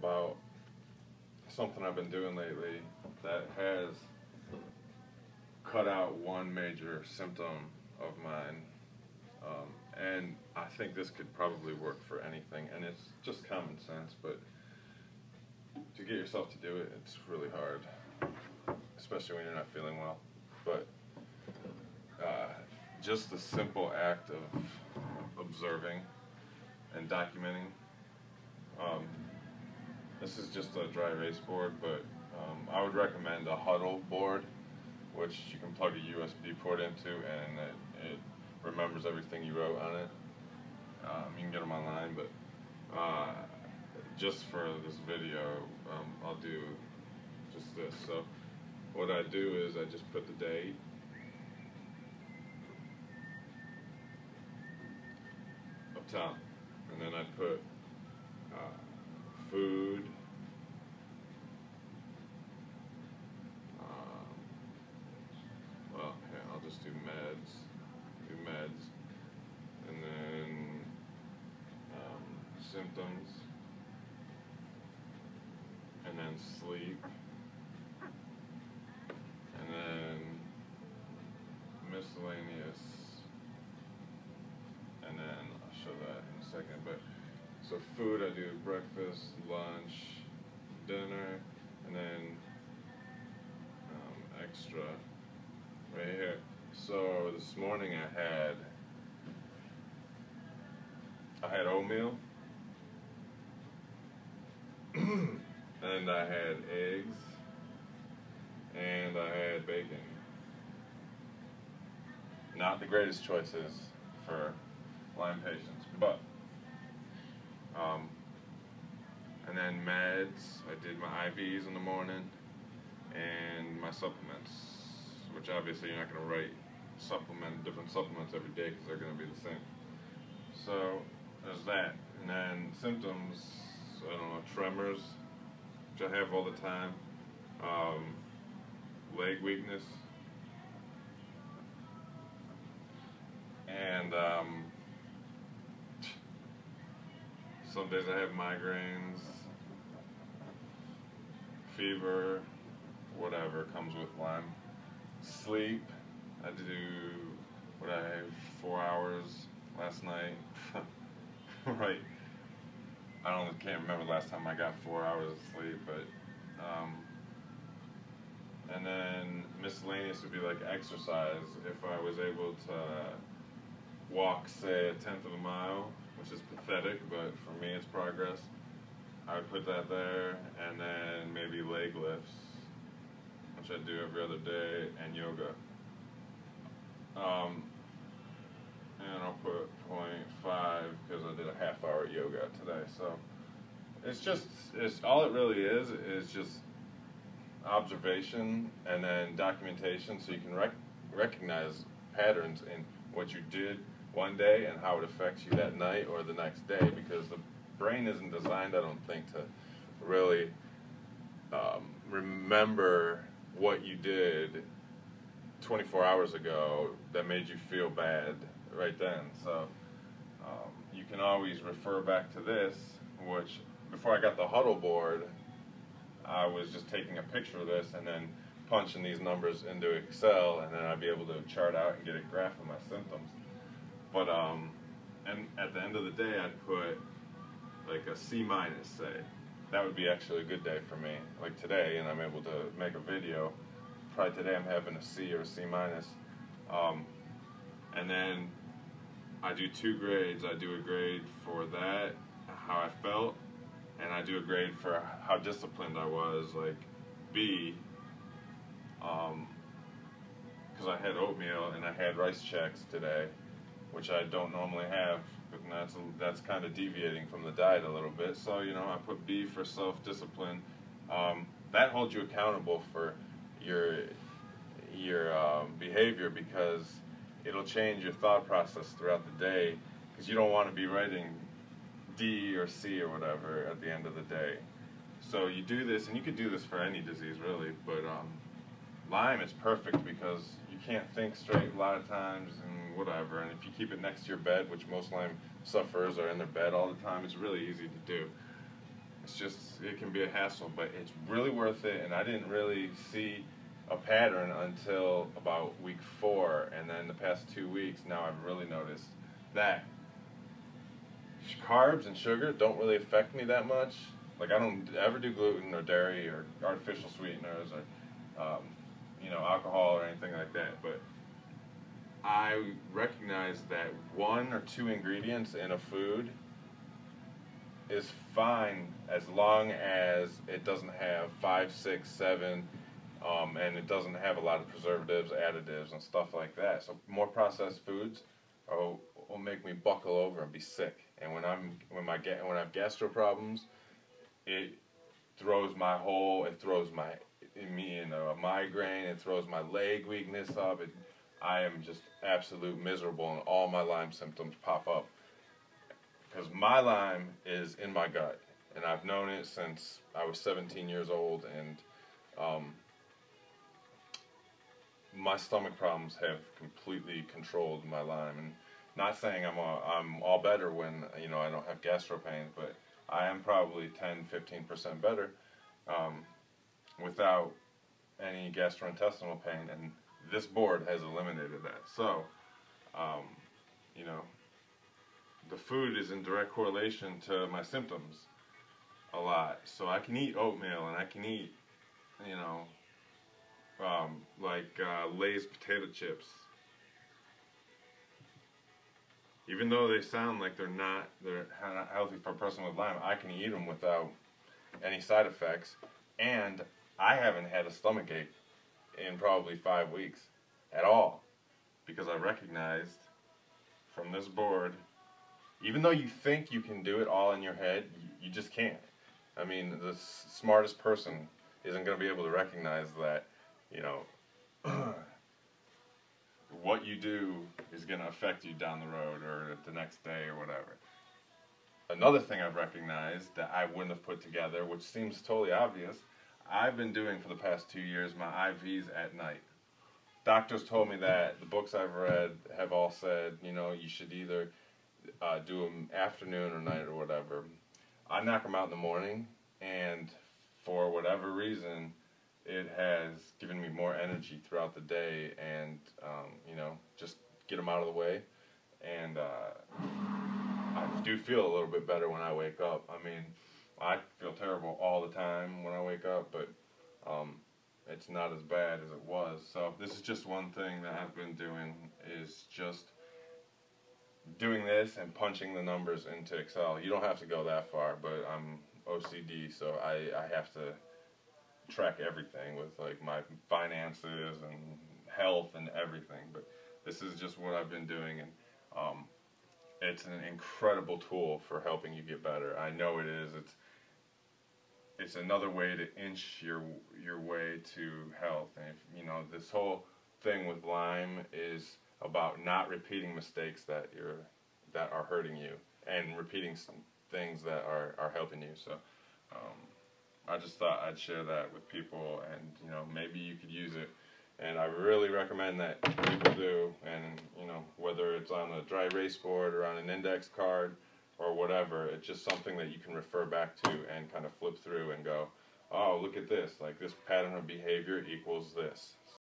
about something I've been doing lately that has cut out one major symptom of mine. And I think this could probably work for anything, and it's just common sense, but to get yourself to do it, it's really hard, especially when you're not feeling well. But just the simple act of observing and documenting. This is just a dry erase board, but I would recommend a Huddle board, which you can plug a USB port into, and it remembers everything you wrote on it. You can get them online, but just for this video, I'll do just this. So what I do is I just put the date, up top, and then I put food, well, okay, I'll just do meds, and then symptoms, and then sleep, and then miscellaneous, and then I'll show that in a second. But so food, I do breakfast, lunch, dinner, and then extra right here. So this morning I had oatmeal, and I had eggs, and I had bacon. Not the greatest choices for Lyme patients, but and then meds, I did my IVs in the morning, and my supplements, which obviously you're not going to write different supplements every day because they're going to be the same. So there's that. And then symptoms, I don't know, tremors, which I have all the time, leg weakness, and some days I have migraines, fever, whatever comes with Lyme. Sleep, I had to do, what I have, 4 hours last night. Right. Can't remember the last time I got 4 hours of sleep, but, and then miscellaneous would be like exercise. If I was able to walk, say, 1/10 of a mile, which is pathetic, but for me it's progress, I would put that there, and then maybe leg lifts, which I do every other day, and yoga. And I'll put 0.5 because I did a half-hour yoga today. So it's all it really is just observation and then documentation, so you can recognize patterns in what you did one day and how it affects you that night or the next day, because the brain isn't designed, I don't think, to really remember what you did 24 hours ago that made you feel bad right then. So you can always refer back to this, which before I got the Huddle board, I was just taking a picture of this and then punching these numbers into Excel, and then I'd be able to chart out and get a graph of my symptoms. But and at the end of the day, I'd put like a C-, say. That would be actually a good day for me. Like today, and I'm able to make a video. Probably today I'm having a C or a C-. And then I do 2 grades. I do a grade for that, how I felt, and I do a grade for how disciplined I was, like B, because I had oatmeal and I had rice checks today, which I don't normally have, and that's kind of deviating from the diet a little bit. So, you know, I put B for self-discipline. That holds you accountable for your behavior, because it'll change your thought process throughout the day, because you don't want to be writing D or C or whatever at the end of the day. So you do this, and you could do this for any disease really, but Lyme is perfect because you can't think straight a lot of times and whatever, and if you keep it next to your bed, which most Lyme sufferers are in their bed all the time, it's really easy to do. it can be a hassle, but it's really worth it. And I didn't really see a pattern until about week 4, and then the past 2 weeks, now I've really noticed that carbs and sugar don't really affect me that much. Like, I don't ever do gluten or dairy or artificial sweeteners or alcohol or anything like that. But I recognize that 1 or 2 ingredients in a food is fine as long as it doesn't have 5, 6, 7, and it doesn't have a lot of preservatives, additives, and stuff like that. So more processed foods will make me buckle over and be sick. And when I have gastro problems, it throws me in a migraine. It throws my leg weakness up. I am just absolute miserable, and all my Lyme symptoms pop up. Because my Lyme is in my gut, and I've known it since I was 17 years old, and my stomach problems have completely controlled my Lyme. And not saying I'm all better when I don't have gastro pains, but I am probably 10-15% better without any gastrointestinal pain, and this board has eliminated that. So, the food is in direct correlation to my symptoms a lot. So I can eat oatmeal, and I can eat, Lay's potato chips. Even though they sound like they're not healthy for a person with Lyme, I can eat them without any side effects. And I haven't had a stomach ache in probably 5 weeks at all, because I recognized from this board, even though you think you can do it all in your head, you just can't. I mean, the smartest person isn't going to be able to recognize that, what you do is going to affect you down the road or the next day or whatever. Another thing I've recognized that I wouldn't have put together, which seems totally obvious, I've been doing for the past 2 years my IVs at night. Doctors told me that. The books I've read have all said, you should either do them afternoon or night or whatever. I knock them out in the morning, and for whatever reason, it has given me more energy throughout the day, and just get them out of the way. And I do feel a little bit better when I wake up. I mean, I feel terrible all the time when I wake up, but it's not as bad as it was. So this is just one thing that I've been doing, is just doing this and punching the numbers into Excel. You don't have to go that far, but I'm OCD, so I have to track everything with my finances and health and everything. But this is just what I've been doing, and it's an incredible tool for helping you get better. I know it is. It's another way to inch your way to health. And if, this whole thing with Lyme is about not repeating mistakes that are hurting you, and repeating things that are helping you. So I just thought I'd share that with people, and maybe you could use it. And I really recommend that people do. And whether it's on a dry erase board or on an index card or whatever, it's just something that you can refer back to and kind of flip through and go, oh, look at this, like this pattern of behavior equals this.